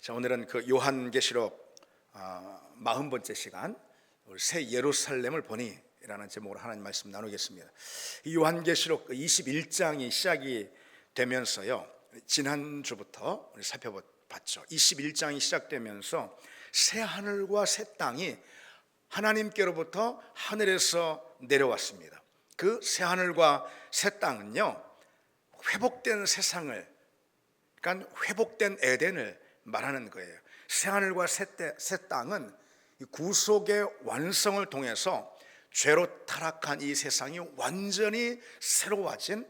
자, 오늘은 그 요한계시록 40번째 시간, 새 예루살렘을 보니라는 제목으로 하나님 말씀 나누겠습니다. 이 요한계시록 21장이 시작이 되면서요, 지난주부터 우리 살펴봤죠. 21장이 시작되면서 새 하늘과 새 땅이 하나님께로부터 하늘에서 내려왔습니다. 그 새 하늘과 새 땅은요, 회복된 세상을, 그러니까 회복된 에덴을 말하는 거예요. 새 하늘과 새 땅은 구속의 완성을 통해서 죄로 타락한 이 세상이 완전히 새로워진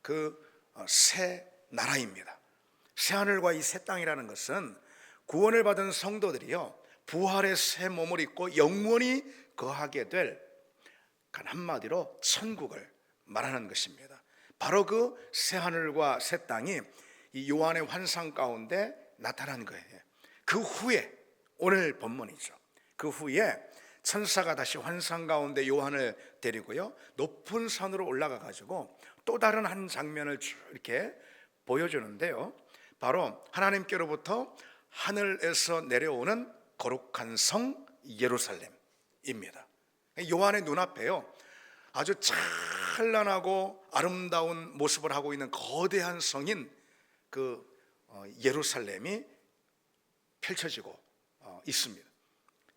그 새 나라입니다. 새 하늘과 이 새 땅이라는 것은 구원을 받은 성도들이요, 부활의 새 몸을 입고 영원히 거하게 될, 한마디로 천국을 말하는 것입니다. 바로 그 새 하늘과 새 땅이 이 요한의 환상 가운데 나타난 거예요. 그 후에, 오늘 본문이죠, 그 후에 천사가 다시 환상 가운데 요한을 데리고요, 높은 산으로 올라가 가지고 또 다른 한 장면을 쭉 이렇게 보여주는데요, 바로 하나님께로부터 하늘에서 내려오는 거룩한 성 예루살렘입니다. 요한의 눈앞에요, 아주 찬란하고 아름다운 모습을 하고 있는 거대한 성인 그 예루살렘이 펼쳐지고 있습니다.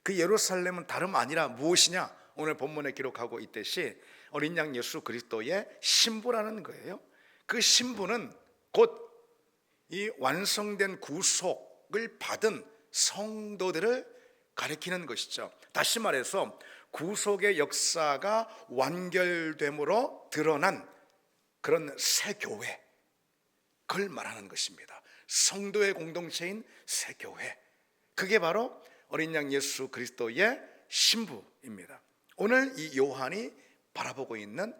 그 예루살렘은 다름 아니라 무엇이냐? 오늘 본문에 기록하고 있듯이 어린 양 예수 그리스도의 신부라는 거예요. 그 신부는 곧 이 완성된 구속을 받은 성도들을 가리키는 것이죠. 다시 말해서 구속의 역사가 완결됨으로 드러난 그런 새 교회, 그걸 말하는 것입니다. 성도의 공동체인 새 교회, 그게 바로 어린 양 예수 그리스도의 신부입니다. 오늘 이 요한이 바라보고 있는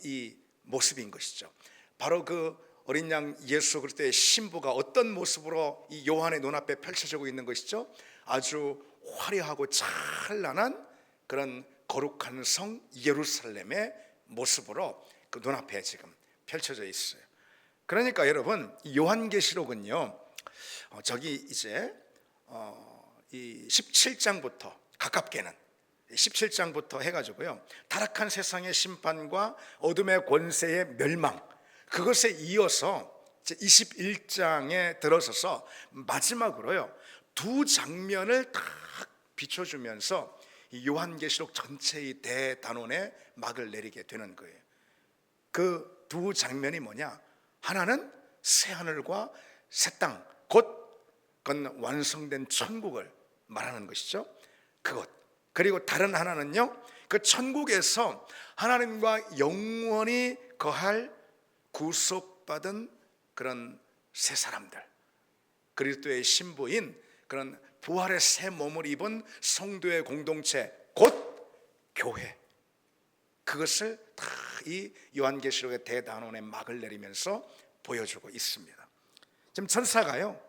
이 모습인 것이죠. 바로 그 어린 양 예수 그리스도의 신부가 어떤 모습으로 이 요한의 눈앞에 펼쳐지고 있는 것이죠? 아주 화려하고 찬란한 그런 거룩한 성 예루살렘의 모습으로 그 눈앞에 지금 펼쳐져 있어요. 그러니까 여러분, 요한계시록은요, 저기 이제 이 17장부터 가깝게는 17장부터 해가지고요, 타락한 세상의 심판과 어둠의 권세의 멸망, 그것에 이어서 21장에 들어서서 마지막으로요, 두 장면을 딱 비춰주면서 이 요한계시록 전체의 대단원의 막을 내리게 되는 거예요. 그 두 장면이 뭐냐? 하나는 새 하늘과 새 땅, 곧 그건 완성된 천국을 말하는 것이죠. 그것. 그리고 다른 하나는요, 그 천국에서 하나님과 영원히 거할 구속받은 그런 새 사람들, 그리스도의 신부인 그런 부활의 새 몸을 입은 성도의 공동체, 곧 교회, 그것을 다 이 요한계시록의 대단원의 막을 내리면서 보여주고 있습니다. 지금 천사가요,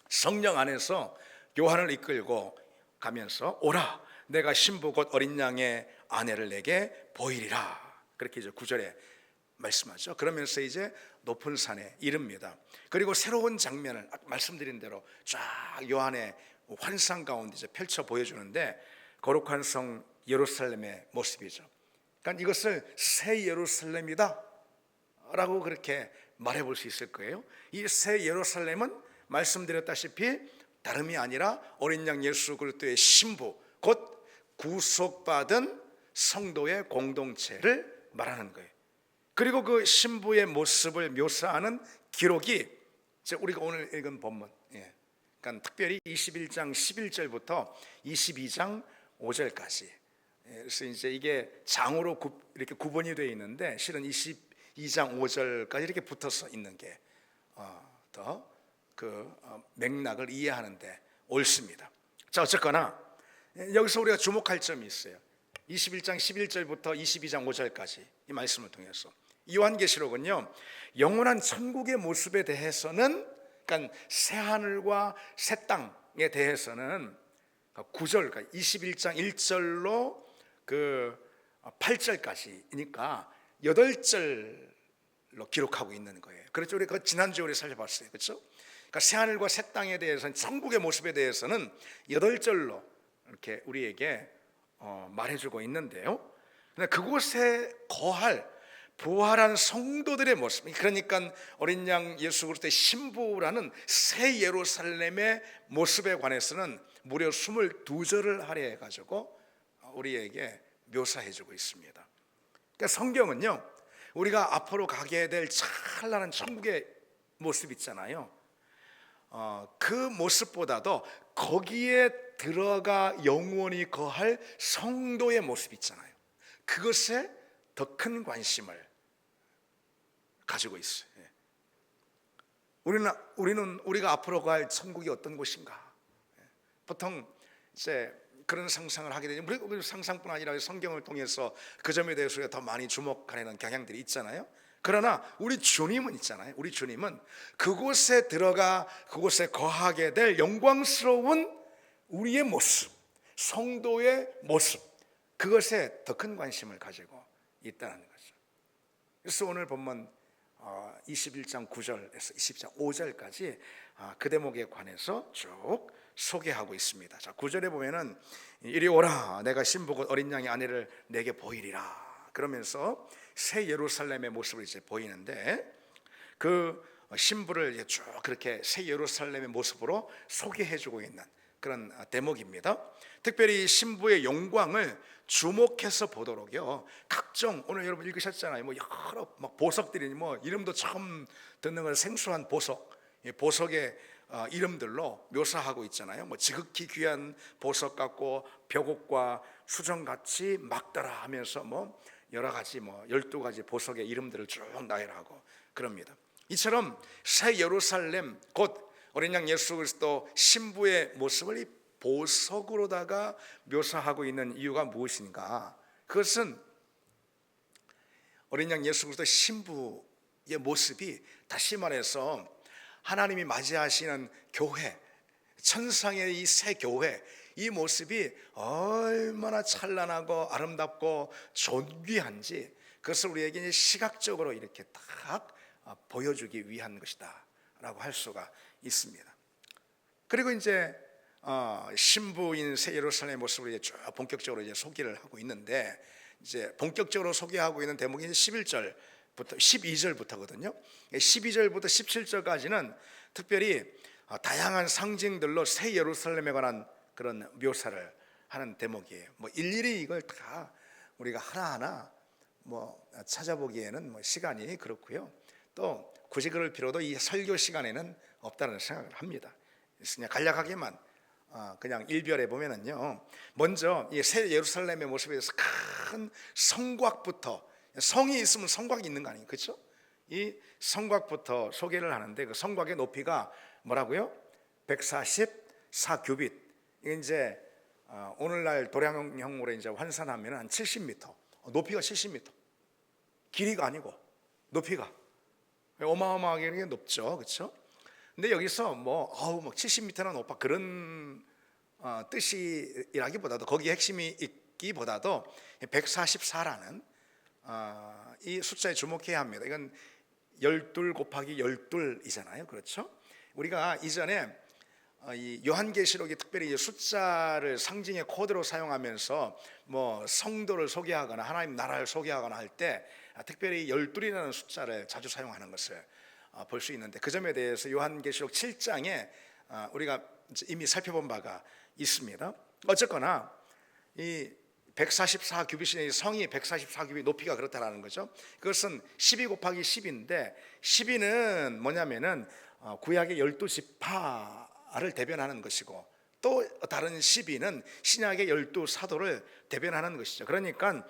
성령 안에서 요한을 이끌고 가면서 오라, 내가 신부 곧 어린 양의 아내를 내게 보이리라, 그렇게 이제 9절에 말씀하죠. 그러면서 이제 높은 산에 이릅니다. 그리고 새로운 장면을 말씀드린 대로 쫙 요한의 환상 가운데 이제 펼쳐 보여주는데, 거룩한 성 예루살렘의 모습이죠. 그러니까 이것을 새 예루살렘이다 라고 그렇게 말해 볼 수 있을 거예요. 이 새 예루살렘은 말씀드렸다시피 다름이 아니라 어린 양 예수 그리스도의 신부, 곧 구속받은 성도의 공동체를 말하는 거예요. 그리고 그 신부의 모습을 묘사하는 기록이 우리가 오늘 읽은 본문, 그러니까 특별히 21장 11절부터 22장 5절까지. 그래서 이제 이게 장으로 이렇게 구분이 되어 있는데, 실은 22장 5절까지 이렇게 붙어서 있는 게 더 그 맥락을 이해하는데 옳습니다. 자, 어쨌거나 여기서 우리가 주목할 점이 있어요. 21장 11절부터 22장 5절까지 이 말씀을 통해서 요한계시록은요, 영원한 천국의 모습에 대해서는, 그러니까 새 하늘과 새 땅에 대해서는 9절, 그러니까 21장 1절로 그 8절까지니까 8절 기록하고 있는 거예요. 그렇죠. 우리 그 지난주에 우리 살펴봤어요. 그렇죠? 그러니까 새하늘과 새 땅에 대해서는, 천국의 모습에 대해서는 8절로 이렇게 우리에게 말해주고 있는데요. 근데 그곳에 거할 부활한 성도들의 모습, 그러니까 어린 양 예수 그리스도의 신부라는 새 예루살렘의 모습에 관해서는 무려 22절을 할애해 가지고 우리에게 묘사해주고 있습니다. 그러니까 성경은요, 우리가 앞으로 가게 될 찬란한 천국의 모습 있잖아요. 그 모습보다도 거기에 들어가 영원히 거할 성도의 모습 있잖아요. 그것에 더 큰 관심을 가지고 있어요. 우리가 앞으로 갈 천국이 어떤 곳인가? 보통 이제 그런 상상을 하게 되죠. 우리 상상뿐 아니라 성경을 통해서 그 점에 대해서 우리가 더 많이 주목하려는 경향들이 있잖아요. 그러나 우리 주님은 있잖아요. 우리 주님은 그곳에 들어가 그곳에 거하게 될 영광스러운 우리의 모습, 성도의 모습, 그것에 더 큰 관심을 가지고 있다는 거죠. 그래서 오늘 본문 21장 9절에서 20장 5절까지 그 대목에 관해서 쭉 소개하고 있습니다. 자, 9절에 보면은 이리 오라, 내가 신부 곧 어린 양의 아내를 내게 보이리라, 그러면서 새 예루살렘의 모습을 이제 보이는데, 그 신부를 쭉 그렇게 새 예루살렘의 모습으로 소개해주고 있는 그런 대목입니다. 특별히 신부의 영광을 주목해서 보도록요, 각종, 오늘 여러분 읽으셨잖아요. 여러 보석들이, 이름도 처음 듣는 건 생소한 보석의 이름들로 묘사하고 있잖아요. 지극히 귀한 보석 같고 벽옥과 수정같이 막더라 하면서 여러 가지 12가지 보석의 이름들을 쭉 나열하고 그럽니다. 이처럼 새 예루살렘, 곧 어린 양 예수 그리스도 신부의 모습을 이 보석으로다가 묘사하고 있는 이유가 무엇인가? 그것은 어린 양 예수 그리스도 신부의 모습이, 다시 말해서 하나님이 맞이하시는 교회, 천상의 이 새 교회, 이 모습이 얼마나 찬란하고 아름답고 존귀한지, 그것을 우리에게 시각적으로 이렇게 딱 보여주기 위한 것이다 라고 할 수가 있습니다. 그리고 이제 신부인 새 예루살렘의 모습을 이제 쭉 본격적으로 이제 소개를 하고 있는데, 이제 본격적으로 소개하고 있는 대목이 11절부터 12절부터거든요. 12절부터 17절까지는 특별히 다양한 상징들로 새 예루살렘에 관한 그런 묘사를 하는 대목이에요. 일일이 이걸 다 우리가 하나하나 찾아보기에는 시간이 그렇고요. 또 굳이 그럴 필요도 이 설교 시간에는 없다는 생각을 합니다. 그래서 그냥 간략하게만 그냥 일별해 보면은요, 먼저 이 새 예루살렘의 모습에 대해서 큰 성곽부터, 성이 있으면 성곽이 있는 거 아니에요, 그렇죠? 이 성곽부터 소개를 하는데, 그 성곽의 높이가 뭐라고요? 144규빗. 이게 이제 오늘날 도량형으로 이제 환산하면 한 70m, 높이가 70m, 길이가 아니고 높이가 어마어마하게 높죠, 그렇죠? 근데 여기서 70m나 높아, 그런 뜻이라기보다도, 거기에 핵심이 있기보다도 144라는 이 숫자에 주목해야 합니다. 이건 12 곱하기 12이잖아요, 그렇죠? 우리가 이전에 이 요한계시록이 특별히 숫자를 상징의 코드로 사용하면서 성도를 소개하거나 하나님 나라를 소개하거나 할 때 특별히 12이라는 숫자를 자주 사용하는 것을 볼 수 있는데, 그 점에 대해서 요한계시록 7장에 우리가 이미 살펴본 바가 있습니다. 어쨌거나 이 144규빗이, 성이 144규빗 높이가 그렇다라는 거죠. 그것은 12 곱하기 10인데, 12는 뭐냐면은 구약의 12지파를 대변하는 것이고, 또 다른 12는 신약의 12사도를 대변하는 것이죠. 그러니까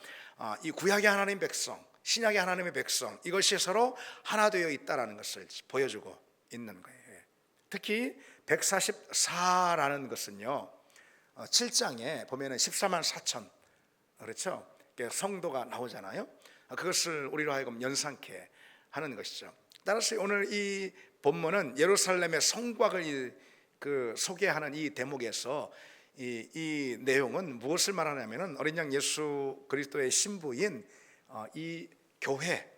이 구약의 하나님의 백성, 신약의 하나님의 백성, 이것이 서로 하나 되어 있다라는 것을 보여주고 있는 거예요. 특히 144라는 것은요, 7장에 보면은 14만 4천, 그렇죠? 성도가 나오잖아요. 그것을 우리로 하여금 연상케 하는 것이죠. 따라서 오늘 이 본문은 예루살렘의 성곽을 소개하는 이 대목에서 이 내용은 무엇을 말하냐면은 어린 양 예수 그리스도의 신부인 이 교회,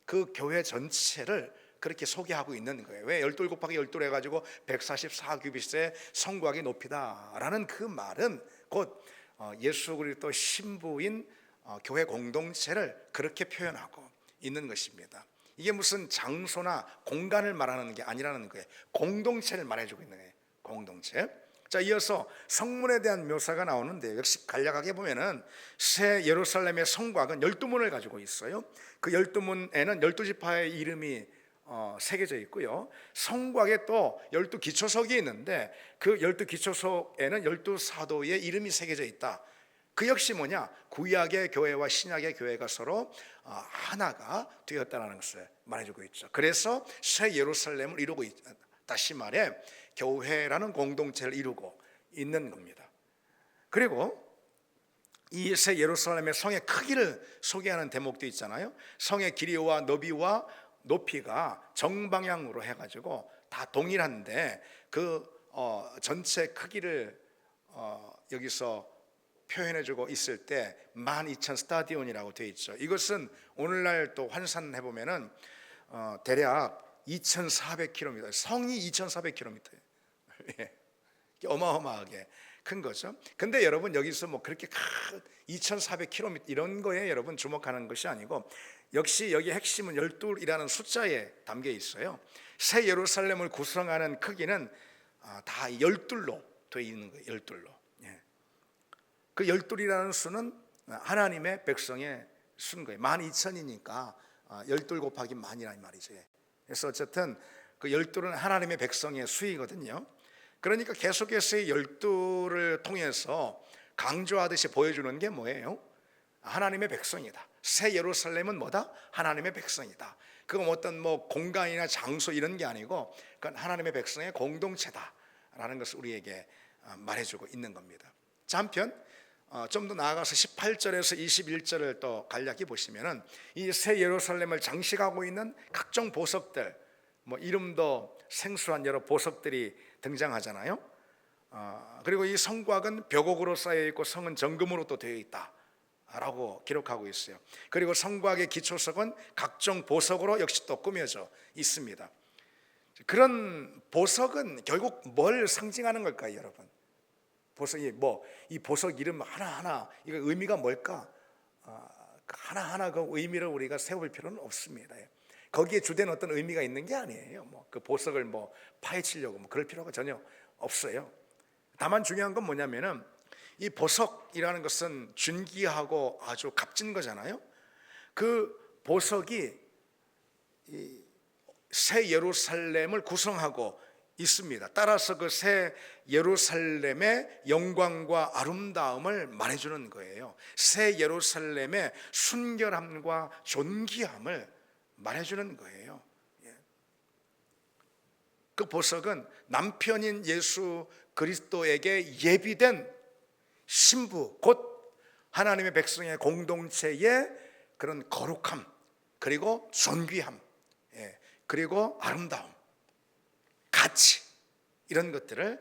그 교회 전체를 그렇게 소개하고 있는 거예요. 왜 12 곱하기 12 해가지고 144규빗의 성곽의 높이다라는 그 말은 곧 예수 그리스도 신부인 교회 공동체를 그렇게 표현하고 있는 것입니다. 이게 무슨 장소나 공간을 말하는 게 아니라는 거예요. 공동체를 말해주고 있는 거예요. 공동체. 자, 이어서 성문에 대한 묘사가 나오는데, 역시 간략하게 보면은 새 예루살렘의 성곽은 12문을 가지고 있어요. 그 12문에는 12지파의 이름이 새겨져 있고요. 성곽에 또 12기초석이 있는데 그 12기초석에는 12사도의 이름이 새겨져 있다. 그 역시 뭐냐? 구약의 교회와 신약의 교회가 서로 하나가 되었다는 것을 말해주고 있죠. 그래서 새 예루살렘을 이루고 다시 말해 교회라는 공동체를 이루고 있는 겁니다. 그리고 이 새 예루살렘의 성의 크기를 소개하는 대목도 있잖아요. 성의 길이와 너비와 높이가 정방향으로 해가지고 다 동일한데 그 전체 크기를 여기서 표현해주고 있을 때 12,000 스타디온이라고 되어 있죠. 이것은 오늘날 또 환산해 보면은 대략 2,400km, 성이 2,400km예요. 어마어마하게 큰 거죠. 근데 여러분 여기서 뭐 그렇게 2,400km 이런 거에 여러분 주목하는 것이 아니고, 역시 여기 핵심은 12이라는 숫자에 담겨 있어요. 새 예루살렘을 구성하는 크기는 다 12로 되어 있는 거예요. 12로. 그 12이라는 수는 하나님의 백성의 수인 거예요. 12,000이니까 12 곱하기 만이라는 말이죠. 그래서 어쨌든 그 12는 하나님의 백성의 수이거든요. 그러니까 계속해서 이 12를 통해서 강조하듯이 보여주는 게 뭐예요? 하나님의 백성이다. 새 예루살렘은 뭐다? 하나님의 백성이다. 그건 어떤 뭐 공간이나 장소 이런 게 아니고 그건 하나님의 백성의 공동체다라는 것을 우리에게 말해주고 있는 겁니다. 자, 한편 좀 더 나아가서 18절에서 21절을 또 간략히 보시면은 이 새 예루살렘을 장식하고 있는 각종 보석들, 뭐 이름도 생소한 여러 보석들이 등장하잖아요. 그리고 이 성곽은 벽옥으로 쌓여 있고 성은 정금으로 또 되어 있다라고 기록하고 있어요. 그리고 성곽의 기초석은 각종 보석으로 역시 또 꾸며져 있습니다. 그런 보석은 결국 뭘 상징하는 걸까요, 여러분? 보석이 이 보석 이름 하나하나 이거 의미가 뭘까? 하나하나 그 의미를 우리가 세울 필요는 없습니다. 거기에 주된 어떤 의미가 있는 게 아니에요. 그 보석을 파헤치려고 그럴 필요가 전혀 없어요. 다만 중요한 건 뭐냐면은 이 보석이라는 것은 준기하고 아주 값진 거잖아요. 그 보석이 이 새 예루살렘을 구성하고 있습니다. 따라서 그 새 예루살렘의 영광과 아름다움을 말해주는 거예요. 새 예루살렘의 순결함과 존귀함을 말해주는 거예요. 그 보석은 남편인 예수 그리스도에게 예비된 신부, 곧 하나님의 백성의 공동체의 그런 거룩함, 그리고 존귀함, 그리고 아름다움, 가치, 이런 것들을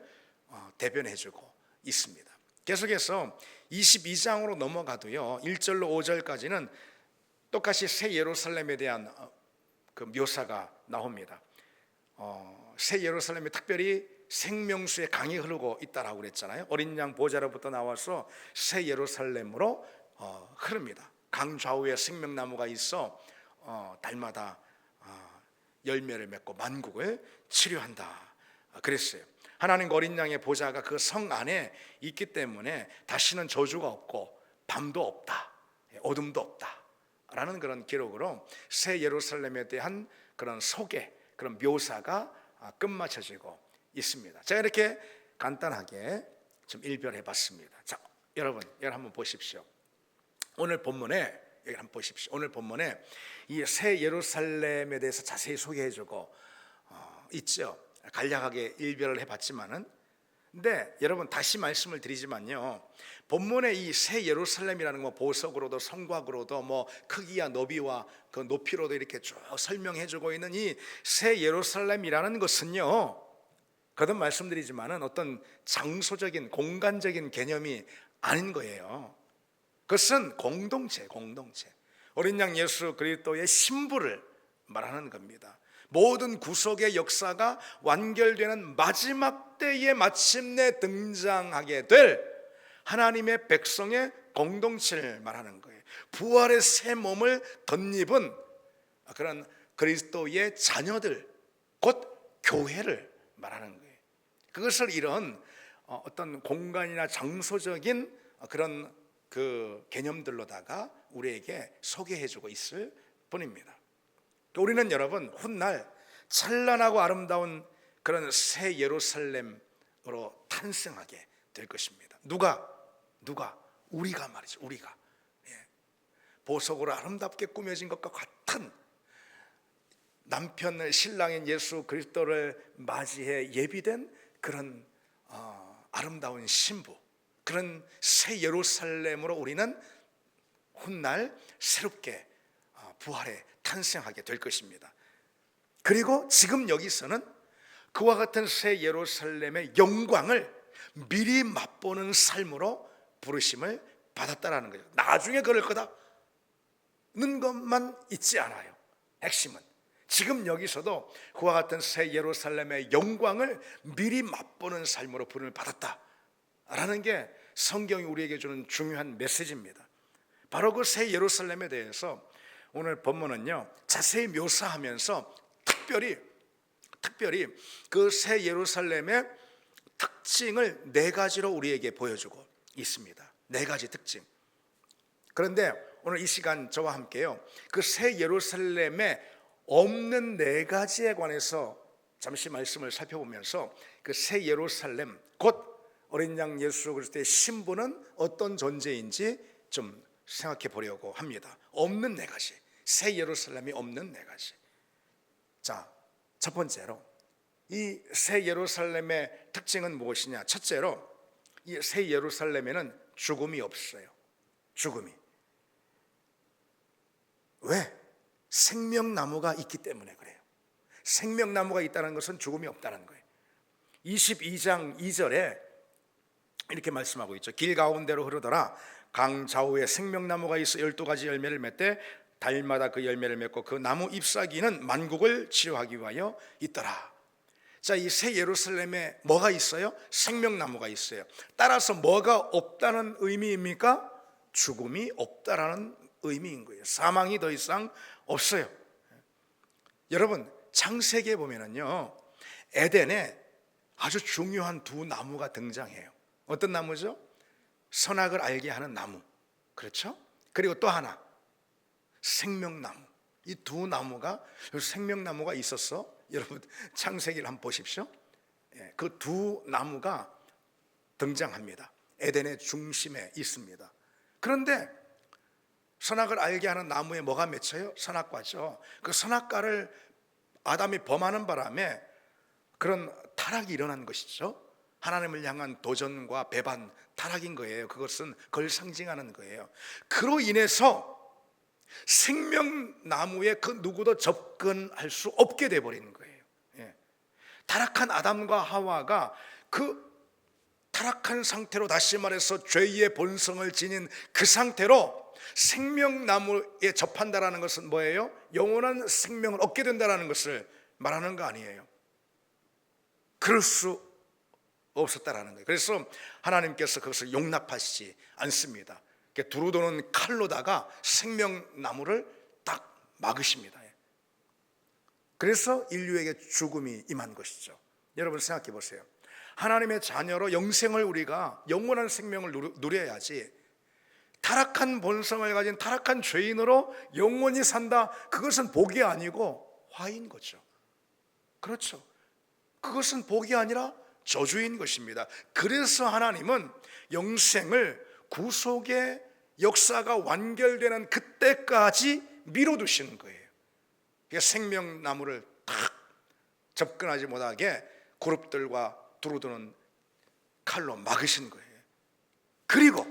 대변해주고 있습니다. 계속해서 22장으로 넘어가도요, 1절로 5절까지는 똑같이 새 예루살렘에 대한 그 묘사가 나옵니다. 새 예루살렘이 특별히 생명수의 강이 흐르고 있다라고 그랬잖아요. 어린 양 보좌로부터 나와서 새 예루살렘으로 흐릅니다. 강 좌우에 생명나무가 있어 달마다 열매를 맺고 만국을 치료한다 그랬어요. 하나님과 어린 양의 보좌가 그 성 안에 있기 때문에 다시는 저주가 없고 밤도 없다, 어둠도 없다 라는 그런 기록으로 새 예루살렘에 대한 그런 소개, 그런 묘사가 끝마쳐지고 있습니다. 제가 이렇게 간단하게 좀 일별해 봤습니다. 자, 여러분 한번 보십시오. 오늘 본문에 여기 한번 보십시오. 오늘 본문에 이 새 예루살렘에 대해서 자세히 소개해주고 있죠. 간략하게 일별을 해봤지만은, 근데 여러분 다시 말씀을 드리지만요, 본문에 이 새 예루살렘이라는 거 보석으로도 성곽으로도 크기와 너비와 그 높이로도 이렇게 쭉 설명해주고 있는 이 새 예루살렘이라는 것은요, 거듭 말씀드리지만은 어떤 장소적인 공간적인 개념이 아닌 거예요. 그것은 공동체. 어린 양 예수 그리스도의 신부를 말하는 겁니다. 모든 구속의 역사가 완결되는 마지막 때에 마침내 등장하게 될 하나님의 백성의 공동체를 말하는 거예요. 부활의 새 몸을 덧입은 그런 그리스도의 자녀들, 곧 교회를 말하는 거예요. 그것을 이런 어떤 공간이나 장소적인 그런 그 개념들로다가 우리에게 소개해주고 있을 뿐입니다. 우리는 여러분 훗날 찬란하고 아름다운 그런 새 예루살렘으로 탄생하게 될 것입니다. 누가? 우리가 말이죠. 우리가 보석으로 아름답게 꾸며진 것과 같은 남편 신랑인 예수 그리스도를 맞이해 예비된 그런 아름다운 신부, 그런 새 예루살렘으로 우리는 훗날 새롭게 부활에 탄생하게 될 것입니다. 그리고 지금 여기서는 그와 같은 새 예루살렘의 영광을 미리 맛보는 삶으로 부르심을 받았다라는 거죠. 나중에 그럴 거다는 것만 있지 않아요. 핵심은 지금 여기서도 그와 같은 새 예루살렘의 영광을 미리 맛보는 삶으로 부름을 받았다라는 게 성경이 우리에게 주는 중요한 메시지입니다. 바로 그 새 예루살렘에 대해서 오늘 본문은요 자세히 묘사하면서 특별히 그 새 예루살렘의 특징을 네 가지로 우리에게 보여주고 있습니다. 네 가지 특징. 그런데 오늘 이 시간 저와 함께요 그 새 예루살렘에 없는 네 가지에 관해서 잠시 말씀을 살펴보면서 그 새 예루살렘 곧 어린 양 예수 그리스도의 신부는 어떤 존재인지 좀 생각해 보려고 합니다. 없는 네 가지, 새 예루살렘이 없는 네 가지. 자, 첫 번째로 이 새 예루살렘의 특징은 무엇이냐? 첫째로 이 새 예루살렘에는 죽음이 없어요. 죽음이. 왜? 생명나무가 있기 때문에 그래요. 생명나무가 있다는 것은 죽음이 없다는 거예요. 22장 2절에 이렇게 말씀하고 있죠. 길 가운데로 흐르더라. 강 좌우에 생명나무가 있어 12가지 열매를 맺되 달마다 그 열매를 맺고 그 나무 잎사귀는 만국을 치료하기 위하여 있더라. 자, 이 새 예루살렘에 뭐가 있어요? 생명나무가 있어요. 따라서 뭐가 없다는 의미입니까? 죽음이 없다라는 의미인 거예요. 사망이 더 이상 없어요. 여러분 창세기에 보면은요 에덴에 아주 중요한 두 나무가 등장해요. 어떤 나무죠? 선악을 알게 하는 나무, 그렇죠? 그리고 또 하나 생명나무. 이 두 나무가, 생명나무가 있었어. 여러분 창세기를 한번 보십시오. 그 두 나무가 등장합니다. 에덴의 중심에 있습니다. 그런데 선악을 알게 하는 나무에 뭐가 맺혀요? 선악과죠. 그 선악과를 아담이 범하는 바람에 그런 타락이 일어난 것이죠. 하나님을 향한 도전과 배반, 타락인 거예요. 그것은 그걸 상징하는 거예요. 그로 인해서 생명나무에 그 누구도 접근할 수 없게 돼버리는 거예요. 타락한 아담과 하와가 그 타락한 상태로, 다시 말해서 죄의 본성을 지닌 그 상태로 생명나무에 접한다라는 것은 뭐예요? 영원한 생명을 얻게 된다라는 것을 말하는 거 아니에요. 그럴 수 없었다라는 거예요. 그래서 하나님께서 그것을 용납하시지 않습니다. 두루도는 칼로다가 생명나무를 딱 막으십니다. 그래서 인류에게 죽음이 임한 것이죠. 여러분 생각해 보세요. 하나님의 자녀로 영생을, 우리가 영원한 생명을 누려야지 타락한 본성을 가진 타락한 죄인으로 영원히 산다, 그것은 복이 아니고 화인 거죠. 그렇죠. 그것은 복이 아니라 저주인 것입니다. 그래서 하나님은 영생을 구속의 역사가 완결되는 그때까지 미뤄두시는 거예요. 그러니까 생명나무를 딱 접근하지 못하게 그룹들과 두루두는 칼로 막으신 거예요. 그리고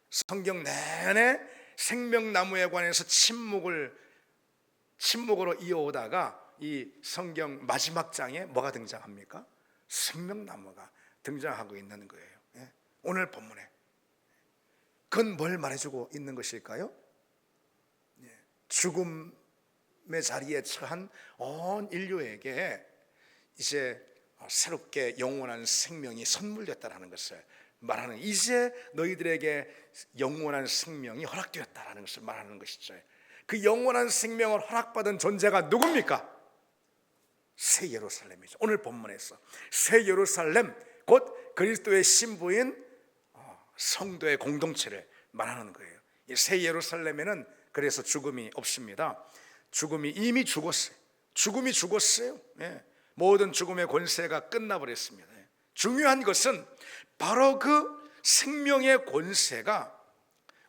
성경 내내 생명나무에 관해서 침묵으로 이어오다가 이 성경 마지막 장에 뭐가 등장합니까? 생명나무가 등장하고 있는 거예요. 오늘 본문에 그건 뭘 말해주고 있는 것일까요? 죽음이 자리에 처한 온 인류에게 이제 새롭게 영원한 생명이 선물됐다라는 것을 말하는, 이제 너희들에게 영원한 생명이 허락되었다라는 것을 말하는 것이죠. 그 영원한 생명을 허락받은 존재가 누굽니까? 새 예루살렘이죠. 오늘 본문에서 새 예루살렘, 곧 그리스도의 신부인 성도의 공동체를 말하는 거예요. 이 새 예루살렘에는 그래서 죽음이 없습니다. 죽음이 이미 죽었어요. 죽음이 죽었어요. 모든 죽음의 권세가 끝나버렸습니다. 중요한 것은 바로 그 생명의 권세가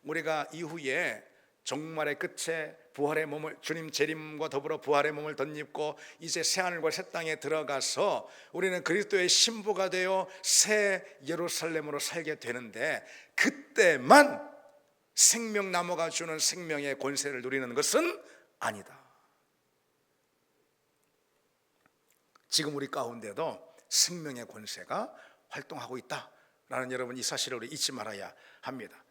우리가 이후에 종말의 끝에 부활의 몸을, 주님 재림과 더불어 부활의 몸을 덧입고 이제 새하늘과 새 땅에 들어가서 우리는 그리스도의 신부가 되어 새 예루살렘으로 살게 되는데, 그때만 생명나무가 주는 생명의 권세를 누리는 것은 아니다. 지금 우리 가운데도 생명의 권세가 활동하고 있다라는, 여러분 이 사실을 우리 잊지 말아야 합니다.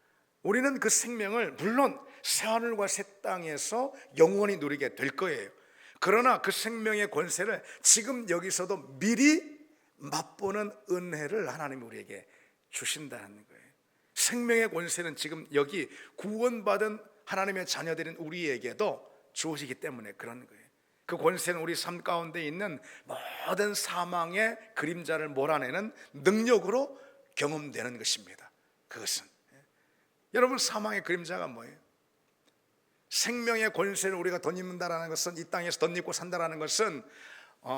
우리는 그 생명을 물론 새하늘과 새 땅에서 영원히 누리게 될 거예요. 그러나 그 생명의 권세를 지금 여기서도 미리 맛보는 은혜를 하나님이 우리에게 주신다는 거예요. 생명의 권세는 지금 여기 구원받은 하나님의 자녀들인 우리에게도 주어지기 때문에 그런 거예요. 그 권세는 우리 삶 가운데 있는 모든 사망의 그림자를 몰아내는 능력으로 경험되는 것입니다. 그것은, 여러분, 사망의 그림자가 뭐예요? 생명의 권세를 우리가 덧입는다라는 것은, 이 땅에서 덧입고 산다라는 것은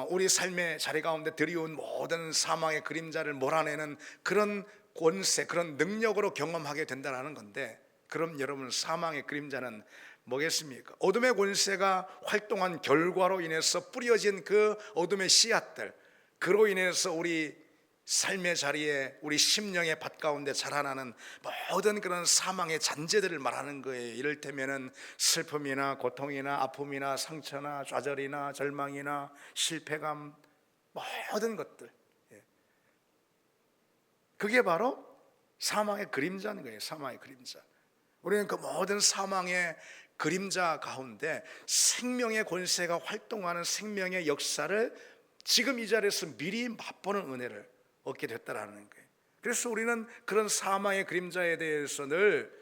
우리 삶의 자리 가운데 들이온 모든 사망의 그림자를 몰아내는 그런 권세, 그런 능력으로 경험하게 된다는 건데, 그럼 여러분, 사망의 그림자는 뭐겠습니까? 어둠의 권세가 활동한 결과로 인해서 뿌려진 그 어둠의 씨앗들, 그로 인해서 우리 삶의 자리에, 우리 심령의 밭 가운데 자라나는 모든 그런 사망의 잔재들을 말하는 거예요. 이를테면은 슬픔이나 고통이나 아픔이나 상처나 좌절이나 절망이나 실패감, 모든 것들, 그게 바로 사망의 그림자인 거예요. 사망의 그림자. 우리는 그 모든 사망의 그림자 가운데 생명의 권세가 활동하는 생명의 역사를 지금 이 자리에서 미리 맛보는 은혜를 얻게 됐다라는 거예요. 그래서 우리는 그런 사망의 그림자에 대해서 늘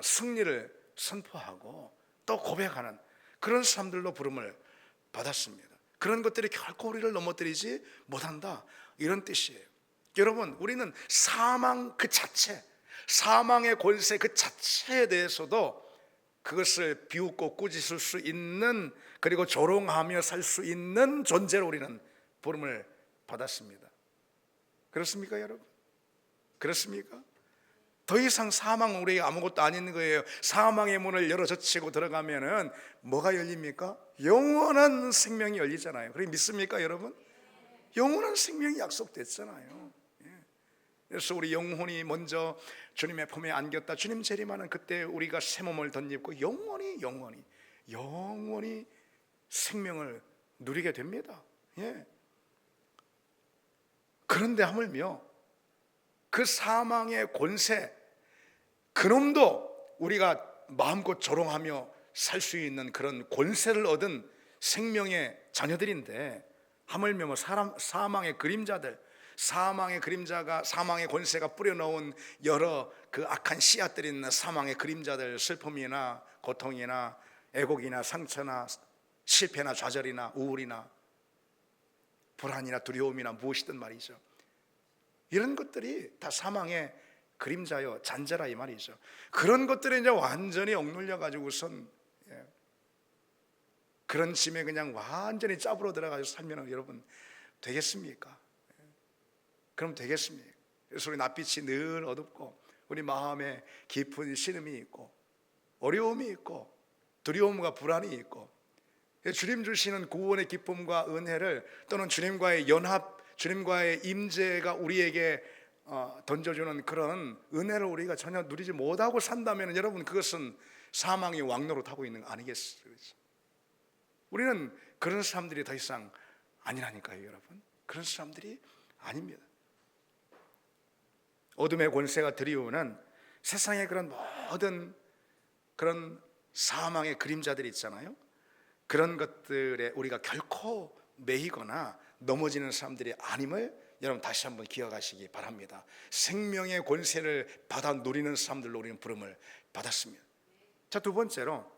승리를 선포하고 또 고백하는 그런 사람들로 부름을 받았습니다. 그런 것들이 결코 우리를 넘어뜨리지 못한다, 이런 뜻이에요. 여러분, 우리는 사망 그 자체, 사망의 권세 그 자체에 대해서도 그것을 비웃고 꾸짖을 수 있는, 그리고 조롱하며 살 수 있는 존재로 우리는 부름을 받았습니다. 그렇습니까, 여러분? 그렇습니까? 더 이상 사망은 우리에게 아무것도 아닌 거예요. 사망의 문을 열어젖히고 들어가면은 뭐가 열립니까? 영원한 생명이 열리잖아요. 그렇게 믿습니까, 여러분? 영원한 생명이 약속됐잖아요. 그래서 우리 영혼이 먼저 주님의 품에 안겼다, 주님 재림하는 그때 우리가 새 몸을 덧입고 영원히 생명을 누리게 됩니다. 그런데 하물며 그 사망의 권세, 그놈도 우리가 마음껏 조롱하며 살 수 있는 그런 권세를 얻은 생명의 자녀들인데, 하물며 사망의 그림자들, 사망의 그림자가, 사망의 권세가 뿌려놓은 여러 그 악한 씨앗들이 있는 사망의 그림자들, 슬픔이나 고통이나 애곡이나 상처나 실패나 좌절이나 우울이나 불안이나 두려움이나 무엇이든 말이죠. 이런 것들이 다 사망의 그림자요, 잔재라 이 말이죠. 그런 것들에 이제 완전히 억눌려 가지고선 그런 짐에 그냥 완전히 짭으로 들어가서 살면 여러분 되겠습니까? 그럼 되겠습니까? 그래서 우리 낯빛이 늘 어둡고 우리 마음에 깊은 신음이 있고 어려움이 있고 두려움과 불안이 있고, 주님 주시는 구원의 기쁨과 은혜를, 또는 주님과의 연합, 주님과의 임재가 우리에게 던져주는 그런 은혜를 우리가 전혀 누리지 못하고 산다면 여러분, 그것은 사망의 왕노로 타고 있는 거 아니겠어요? 우리는 그런 사람들이 더 이상 아니라니까요, 여러분. 그런 사람들이 아닙니다. 어둠의 권세가 들이오는 세상의 그런 모든 그런 사망의 그림자들이 있잖아요. 그런 것들에 우리가 결코 매이거나 넘어지는 사람들이 아님을 여러분 다시 한번 기억하시기 바랍니다. 생명의 권세를 받아 누리는 사람들로 우리는 부름을 받았습니다. 자, 두 번째로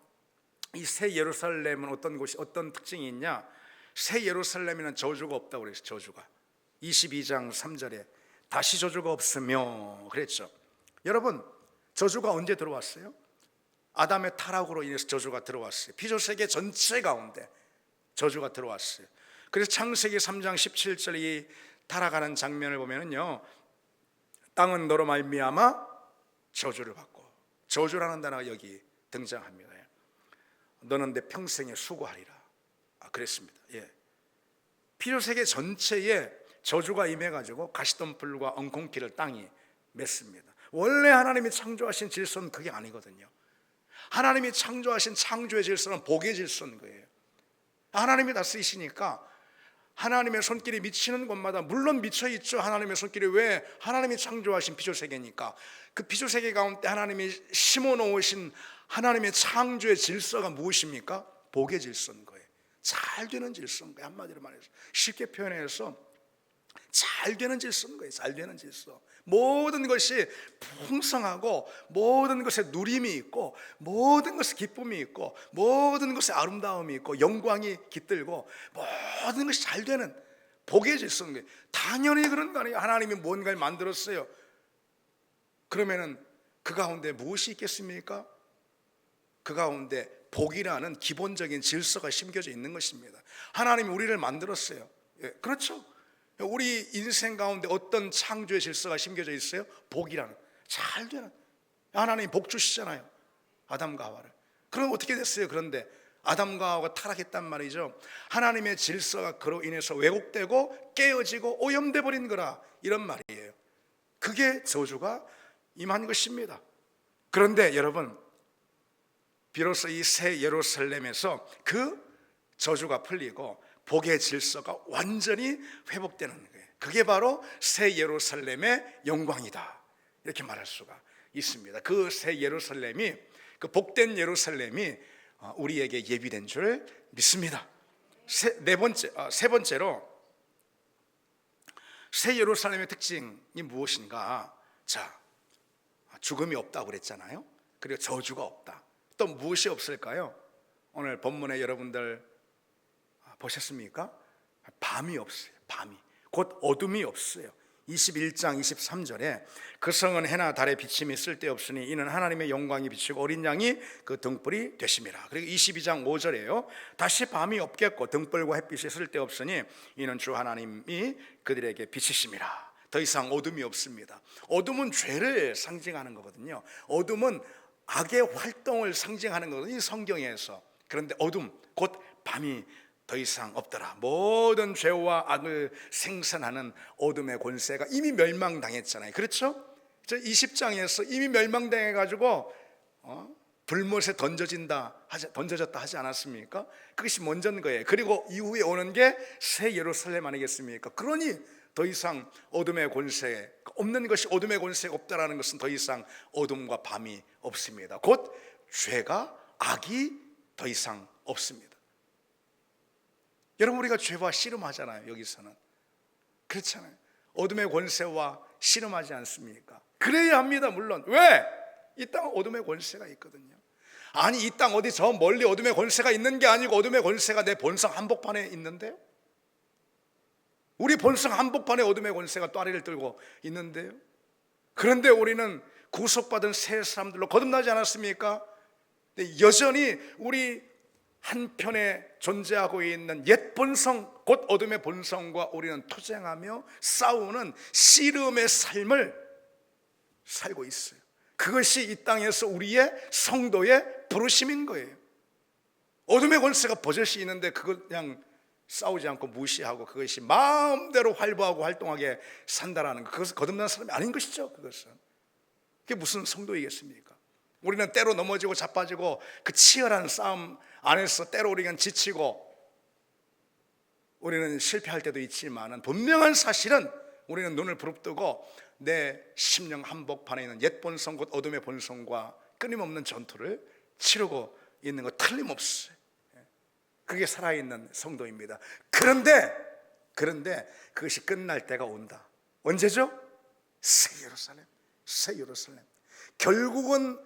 이 새 예루살렘은 어떤 특징이 있냐? 새 예루살렘에는 저주가 없다고 그랬어요. 저주가 22장 3절에 다시 저주가 없으며 그랬죠. 여러분, 저주가 언제 들어왔어요? 아담의 타락으로 인해서 저주가 들어왔어요. 피조세계 전체 가운데 저주가 들어왔어요. 그래서 창세기 3장 17절 이 타락하는 장면을 보면은요, 땅은 너로 말미암아 저주를 받고, 저주라는 단어가 여기 등장합니다. 너는 내 평생에 수고하리라. 그랬습니다. 피조세계 전체에 저주가 임해가지고 가시덤불과 엉겅퀴를 땅이 맺습니다. 원래 하나님이 창조하신 질서는 그게 아니거든요. 하나님이 창조하신 창조의 질서는 복의 질서인 거예요. 하나님이 다스리시니까 하나님의 손길이 미치는 곳마다 물론 미쳐 있죠. 하나님의 손길이 왜? 하나님이 창조하신 피조세계니까. 그 피조세계 가운데 하나님이 심어 놓으신 하나님의 창조의 질서가 무엇입니까? 복의 질서인 거예요. 잘 되는 질서인 거예요. 한마디로 말해서 쉽게 표현해서 잘 되는 질서인 거예요. 잘 되는 질서. 모든 것이 풍성하고 모든 것에 누림이 있고 모든 것에 기쁨이 있고 모든 것에 아름다움이 있고 영광이 깃들고 모든 것이 잘 되는 복의 질서인 거예요. 당연히 그런 거 아니에요. 하나님이 뭔가를 만들었어요. 그러면은 그 가운데 무엇이 있겠습니까? 그 가운데 복이라는 기본적인 질서가 심겨져 있는 것입니다. 하나님이 우리를 만들었어요. 그렇죠? 우리 인생 가운데 어떤 창조의 질서가 심겨져 있어요? 복이라는, 잘 되는. 하나님이 복 주시잖아요, 아담과 하와를. 그럼 어떻게 됐어요? 그런데 아담과 하와가 타락했단 말이죠. 하나님의 질서가 그로 인해서 왜곡되고 깨어지고 오염돼 버린 거라, 이런 말이에요. 그게 저주가 임한 것입니다. 그런데 여러분, 비로소 이 새 예루살렘에서 그 저주가 풀리고 복의 질서가 완전히 회복되는 거예요. 그게 바로 새 예루살렘의 영광이다, 이렇게 말할 수가 있습니다. 그 새 예루살렘이, 그 복된 예루살렘이 우리에게 예비된 줄 믿습니다. 세 번째로 새 예루살렘의 특징이 무엇인가? 자, 죽음이 없다고 그랬잖아요. 그리고 저주가 없다. 또 무엇이 없을까요? 오늘 본문에 여러분들 보셨습니까? 밤이 없어요. 밤이, 곧 어둠이 없어요. 21장 23절에 그 성은 해나 달의 비침이 쓸데없으니 이는 하나님의 영광이 비치고 어린 양이 그 등불이 되심이라. 그리고 22장 5절에요. 다시 밤이 없겠고 등불과 햇빛이 쓸데없으니 이는 주 하나님이 그들에게 비치심이라. 더 이상 어둠이 없습니다. 어둠은 죄를 상징하는 거거든요. 어둠은 악의 활동을 상징하는 거거든요, 성경에서. 그런데 어둠, 곧 밤이 더 이상 없더라. 모든 죄와 악을 생산하는 어둠의 권세가 이미 멸망당했잖아요. 그렇죠? 20장에서 이미 멸망당해가지고 불못에 던져졌다 하지 않았습니까? 그것이 먼저인 거예요. 그리고 이후에 오는 게 새 예루살렘 아니겠습니까? 그러니 더 이상 어둠의 권세 없는 것이, 어둠의 권세가 없다라는 것은 더 이상 어둠과 밤이 없습니다. 곧 죄가, 악이 더 이상 없습니다. 여러분, 우리가 죄와 씨름하잖아요. 여기서는 그렇잖아요. 어둠의 권세와 씨름하지 않습니까? 그래야 합니다. 물론. 왜? 이 땅은 어둠의 권세가 있거든요. 아니, 이 땅 어디 저 멀리 어둠의 권세가 있는 게 아니고 어둠의 권세가 내 본성 한복판에 있는데요. 우리 본성 한복판에 어둠의 권세가 또아리를 들고 있는데요. 그런데 우리는 구속받은 새 사람들로 거듭나지 않았습니까? 여전히 우리 한편에 존재하고 있는 옛 본성, 곧 어둠의 본성과 우리는 투쟁하며 싸우는 씨름의 삶을 살고 있어요. 그것이 이 땅에서 우리의 성도의 부르심인 거예요. 어둠의 권세가 버젓이 있는데 그걸 그냥 싸우지 않고 무시하고 그것이 마음대로 활보하고 활동하게 산다라는 것, 그것은 거듭난 사람이 아닌 것이죠. 그게 무슨 성도이겠습니까? 우리는 때로 넘어지고 자빠지고 그 치열한 싸움 안에서 때로 우리는 지치고 우리는 실패할 때도 있지만 분명한 사실은 우리는 눈을 부릅뜨고 내 심령 한복판에 있는 옛 본성, 곧 어둠의 본성과 끊임없는 전투를 치르고 있는 거 틀림없어요. 그게 살아있는 성도입니다. 그런데 그것이 끝날 때가 온다. 언제죠? 새 예루살렘, 새 예루살렘. 결국은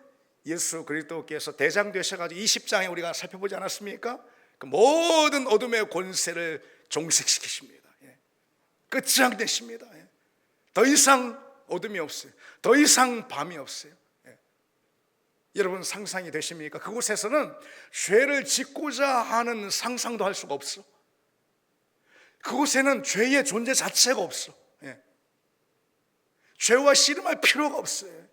예수 그리스도께서 대장 되셔가지고 20장에 우리가 살펴보지 않았습니까? 그 모든 어둠의 권세를 종식시키십니다. 끝이 안 되십니다. 더 이상 어둠이 없어요. 더 이상 밤이 없어요. 여러분 상상이 되십니까? 그곳에서는 죄를 짓고자 하는 상상도 할 수가 없어. 그곳에는 죄의 존재 자체가 없어. 죄와 씨름할 필요가 없어요.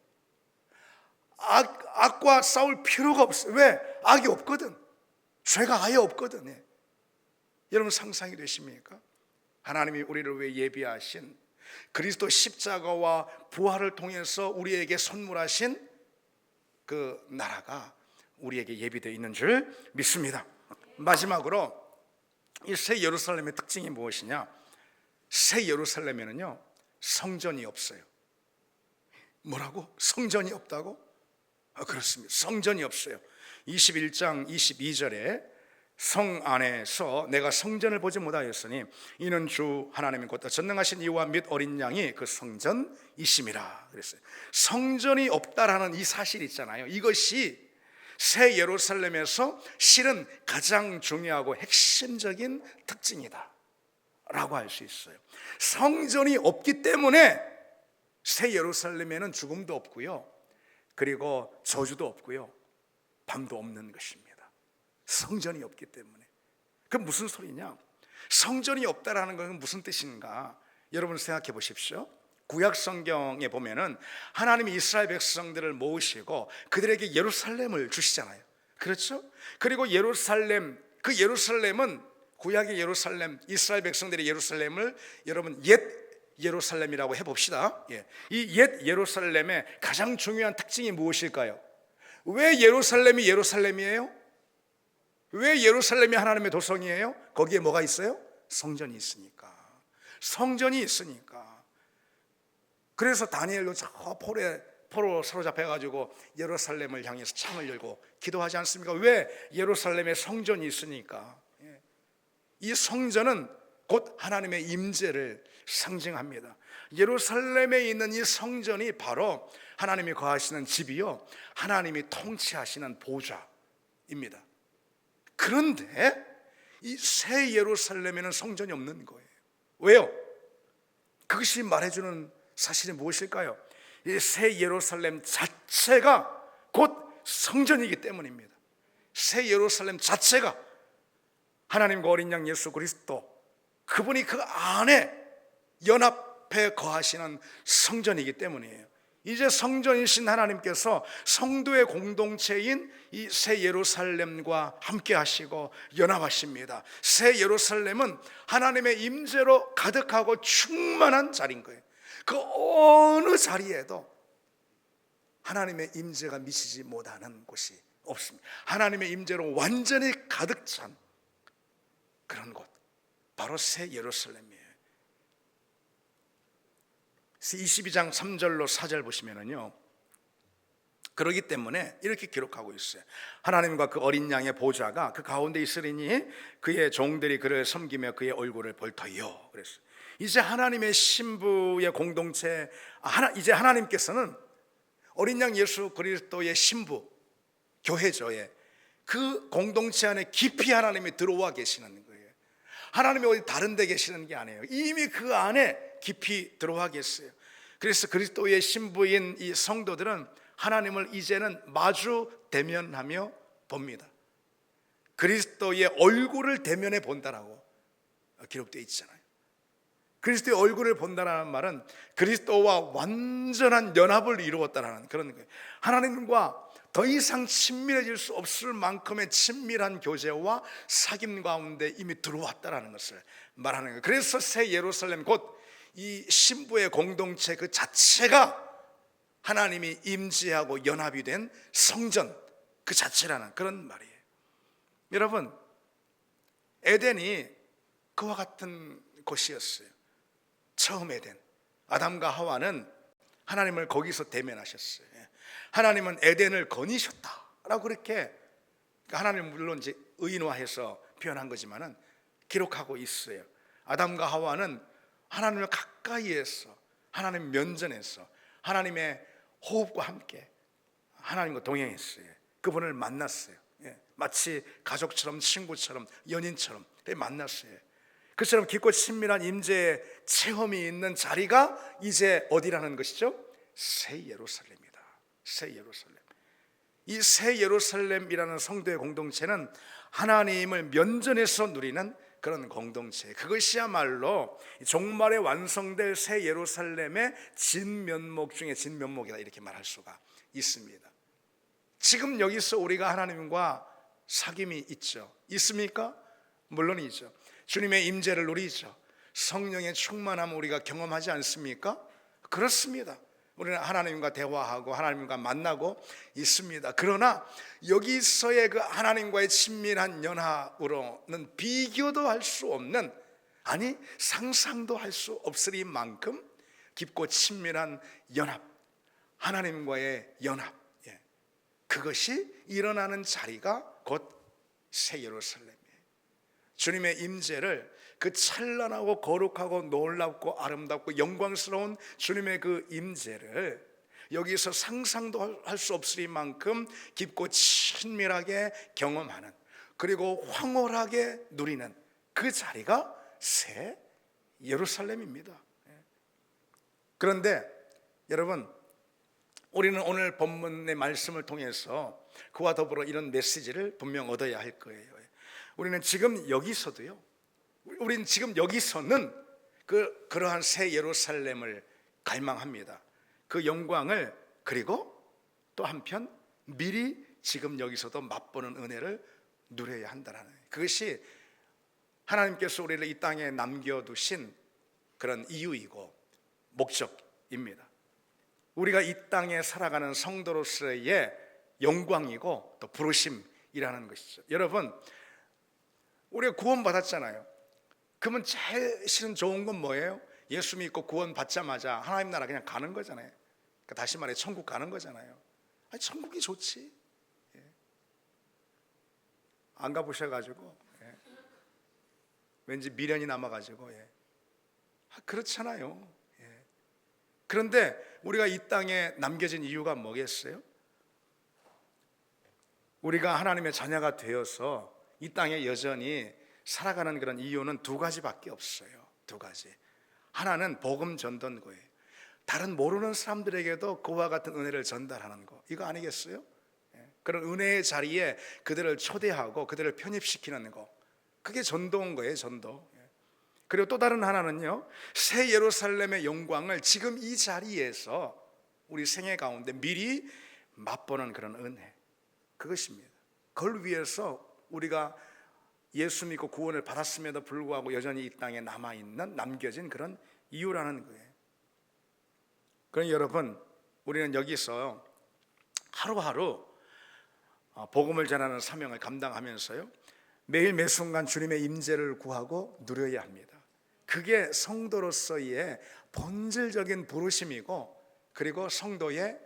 악과 싸울 필요가 없어요. 왜? 악이 없거든. 죄가 아예 없거든. 여러분 상상이 되십니까? 하나님이 우리를 위해 예비하신 그리스도 십자가와 부활을 통해서 우리에게 선물하신 그 나라가 우리에게 예비되어 있는 줄 믿습니다. 마지막으로 이 새 예루살렘의 특징이 무엇이냐? 새 예루살렘에는요 성전이 없어요. 뭐라고? 성전이 없다고? 그렇습니다. 성전이 없어요. 21장 22절에 성 안에서 내가 성전을 보지 못하였으니 이는 주 하나님의 곧 전능하신 이와 및 어린 양이 그 성전이심이라 그랬어요. 성전이 없다라는 이 사실 있잖아요. 이것이 새 예루살렘에서 실은 가장 중요하고 핵심적인 특징이다 라고 할 수 있어요. 성전이 없기 때문에 새 예루살렘에는 죽음도 없고요, 그리고 저주도 없고요, 밤도 없는 것입니다. 성전이 없기 때문에. 그럼 무슨 소리냐? 성전이 없다라는 것은 무슨 뜻인가? 여러분 생각해 보십시오. 구약 성경에 보면은 하나님이 이스라엘 백성들을 모으시고 그들에게 예루살렘을 주시잖아요. 그렇죠? 그리고 예루살렘, 그 예루살렘은 구약의 예루살렘, 이스라엘 백성들의 예루살렘을 여러분 옛 예루살렘이라고 해봅시다. 이 옛 예루살렘의 가장 중요한 특징이 무엇일까요? 왜 예루살렘이 예루살렘이에요? 왜 예루살렘이 하나님의 도성이에요? 거기에 뭐가 있어요? 성전이 있으니까. 성전이 있으니까. 그래서 다니엘도 저 포로 사로잡혀가지고 예루살렘을 향해서 창을 열고 기도하지 않습니까? 왜? 예루살렘에 성전이 있으니까. 이 성전은 곧 하나님의 임재를 상징합니다. 예루살렘에 있는 이 성전이 바로 하나님이 거하시는 집이요, 하나님이 통치하시는 보좌입니다. 그런데 이 새 예루살렘에는 성전이 없는 거예요. 왜요? 그것이 말해주는 사실이 무엇일까요? 이 새 예루살렘 자체가 곧 성전이기 때문입니다. 새 예루살렘 자체가 하나님과 어린 양 예수 그리스도, 그분이 그 안에 연합해 거하시는 성전이기 때문이에요. 이제 성전이신 하나님께서 성도의 공동체인 이 새 예루살렘과 함께 하시고 연합하십니다. 새 예루살렘은 하나님의 임재로 가득하고 충만한 자리인 거예요. 그 어느 자리에도 하나님의 임재가 미치지 못하는 곳이 없습니다. 하나님의 임재로 완전히 가득 찬 그런 곳, 바로 새 예루살렘이에요. 22장 3절로 4절 보시면은요, 그러기 때문에 이렇게 기록하고 있어요. 하나님과 그 어린 양의 보좌가 그 가운데 있으리니 그의 종들이 그를 섬기며 그의 얼굴을 볼 터이요. 그랬어요. 이제 하나님의 신부의 공동체, 이제 하나님께서는 어린 양 예수 그리스도의 신부, 교회죠. 그 공동체 안에 깊이 하나님이 들어와 계시는 거예요. 하나님이 어디 다른 데 계시는 게 아니에요. 이미 그 안에 깊이 들어와 계세요. 그래서 그리스도의 신부인 이 성도들은 하나님을 이제는 마주 대면하며 봅니다. 그리스도의 얼굴을 대면해 본다라고 기록되어 있잖아요. 그리스도의 얼굴을 본다라는 말은 그리스도와 완전한 연합을 이루었다라는 그런 거예요. 하나님과 더 이상 친밀해질 수 없을 만큼의 친밀한 교제와 사귐 가운데 이미 들어왔다라는 것을 말하는 거예요. 그래서 새 예루살렘, 곧 이 신부의 공동체 그 자체가 하나님이 임재하고 연합이 된 성전 그 자체라는 그런 말이에요. 여러분, 에덴이 그와 같은 곳이었어요. 처음 에덴, 아담과 하와는 하나님을 거기서 대면하셨어요. 하나님은 에덴을 거니셨다라고 그렇게, 하나님 물론 이제 의인화해서 표현한 거지만은 기록하고 있어요. 아담과 하와는 하나님을 가까이에서, 하나님 면전에서 하나님의 호흡과 함께 하나님과 동행했어요. 그분을 만났어요. 마치 가족처럼, 친구처럼, 연인처럼 만났어요. 그처럼 깊고 친밀한 임재의 체험이 있는 자리가 이제 어디라는 것이죠? 새 예루살렘이다. 새 예루살렘. 이 새 예루살렘이라는 성도의 공동체는 하나님을 면전에서 누리는 그런 공동체, 그것이야말로 종말에 완성될 새 예루살렘의 진면목 중에 진면목이다, 이렇게 말할 수가 있습니다. 지금 여기서 우리가 하나님과 사귐이 있죠. 있습니까? 물론이죠. 주님의 임재를 누리죠. 성령의 충만함을 우리가 경험하지 않습니까? 그렇습니다. 우리는 하나님과 대화하고 하나님과 만나고 있습니다. 그러나 여기서의 그 하나님과의 친밀한 연합으로는 비교도 할 수 없는, 아니 상상도 할 수 없을 만큼 깊고 친밀한 연합, 하나님과의 연합, 그것이 일어나는 자리가 곧 새 예루살렘이에요. 주님의 임재를, 그 찬란하고 거룩하고 놀랍고 아름답고 영광스러운 주님의 그 임재를 여기서 상상도 할 수 없을 만큼 깊고 친밀하게 경험하는, 그리고 황홀하게 누리는 그 자리가 새 예루살렘입니다. 그런데 여러분, 우리는 오늘 본문의 말씀을 통해서 그와 더불어 이런 메시지를 분명 얻어야 할 거예요. 우리는 지금 여기서도요, 우리는 지금 여기서는 그러한 새 예루살렘을 갈망합니다. 그 영광을, 그리고 또 한편 미리 지금 여기서도 맛보는 은혜를 누려야 한다는, 그것이 하나님께서 우리를 이 땅에 남겨두신 그런 이유이고 목적입니다. 우리가 이 땅에 살아가는 성도로서의 영광이고 또 부르심이라는 것이죠. 여러분, 우리가 구원받았잖아요. 그러면 제일 싫은 좋은 건 뭐예요? 예수 믿고 구원 받자마자 하나님 나라 그냥 가는 거잖아요. 그러니까 다시 말해 천국 가는 거잖아요. 아니, 천국이 좋지. 안 가보셔가지고 왠지 미련이 남아가지고 그렇잖아요. 그런데 우리가 이 땅에 남겨진 이유가 뭐겠어요? 우리가 하나님의 자녀가 되어서 이 땅에 여전히 살아가는 그런 이유는 두 가지밖에 없어요. 두 가지. 하나는 복음 전도인 거예요. 다른 모르는 사람들에게도 그와 같은 은혜를 전달하는 거, 이거 아니겠어요? 그런 은혜의 자리에 그들을 초대하고 그들을 편입시키는 거, 그게 전도인 거예요. 전도. 그리고 또 다른 하나는요, 새 예루살렘의 영광을 지금 이 자리에서 우리 생애 가운데 미리 맛보는 그런 은혜, 그것입니다. 그걸 위해서 우리가 예수 믿고 구원을 받았음에도 불구하고 여전히 이 땅에 남아있는, 남겨진 그런 이유라는 거예요. 그러니 여러분, 우리는 여기서 하루하루 복음을 전하는 사명을 감당하면서요, 매일 매순간 주님의 임재를 구하고 누려야 합니다. 그게 성도로서의 본질적인 부르심이고, 그리고 성도의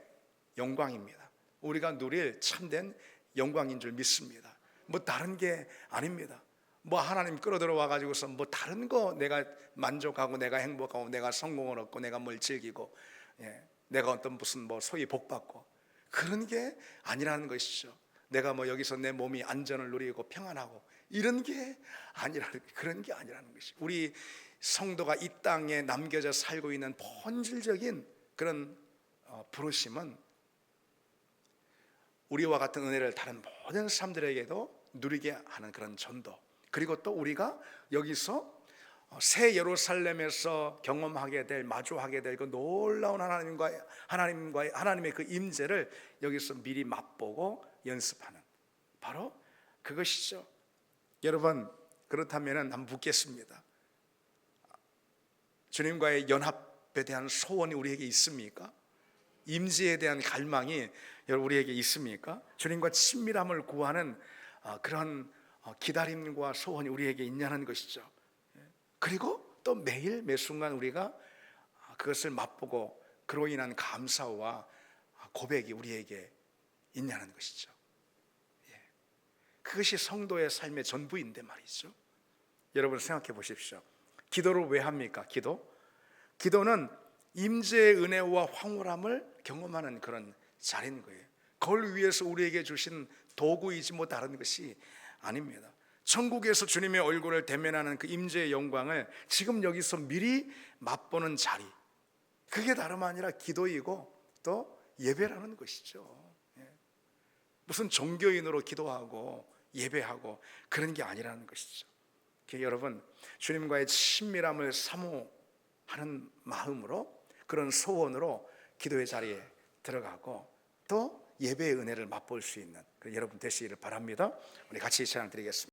영광입니다. 우리가 누릴 참된 영광인 줄 믿습니다. 뭐 다른 게 아닙니다. 뭐 하나님 끌어들어와 가지고서 뭐 다른 거 내가 만족하고 내가 행복하고 내가 성공을 얻고 내가 뭘 즐기고 내가 어떤 무슨 뭐 소위 복받고, 그런 게 아니라는 것이죠. 내가 뭐 여기서 내 몸이 안전을 누리고 평안하고 이런 게 아니라는, 그런 게 아니라는 것이, 우리 성도가 이 땅에 남겨져 살고 있는 본질적인 그런 부르심은 우리와 같은 은혜를 다른 모든 사람들에게도 누리게 하는 그런 전도, 그리고 또 우리가 여기서 새 예루살렘에서 경험하게 될, 마주하게 될 그 놀라운 하나님의 그 임재를 여기서 미리 맛보고 연습하는, 바로 그것이죠. 여러분, 그렇다면 한번 묻겠습니다. 주님과의 연합에 대한 소원이 우리에게 있습니까? 임재에 대한 갈망이 우리에게 있습니까? 주님과 친밀함을 구하는 그런 기다림과 소원이 우리에게 있냐는 것이죠. 그리고 또 매일 매순간 우리가 그것을 맛보고 그로 인한 감사와 고백이 우리에게 있냐는 것이죠. 그것이 성도의 삶의 전부인데 말이죠. 여러분 생각해 보십시오. 기도를 왜 합니까? 기도는 임재의 은혜와 황홀함을 경험하는 그런 자리인 거예요. 그걸 위해서 우리에게 주신 도구이지 뭐 다른 것이 아닙니다. 천국에서 주님의 얼굴을 대면하는 그 임재의 영광을 지금 여기서 미리 맛보는 자리, 그게 다름 아니라 기도이고 또 예배라는 것이죠. 무슨 종교인으로 기도하고 예배하고 그런 게 아니라는 것이죠. 여러분, 주님과의 친밀함을 사모하는 마음으로, 그런 소원으로 기도의 자리에 들어가고 또 예배의 은혜를 맛볼 수 있는 여러분 되시기를 바랍니다. 우리 같이 찬양 드리겠습니다.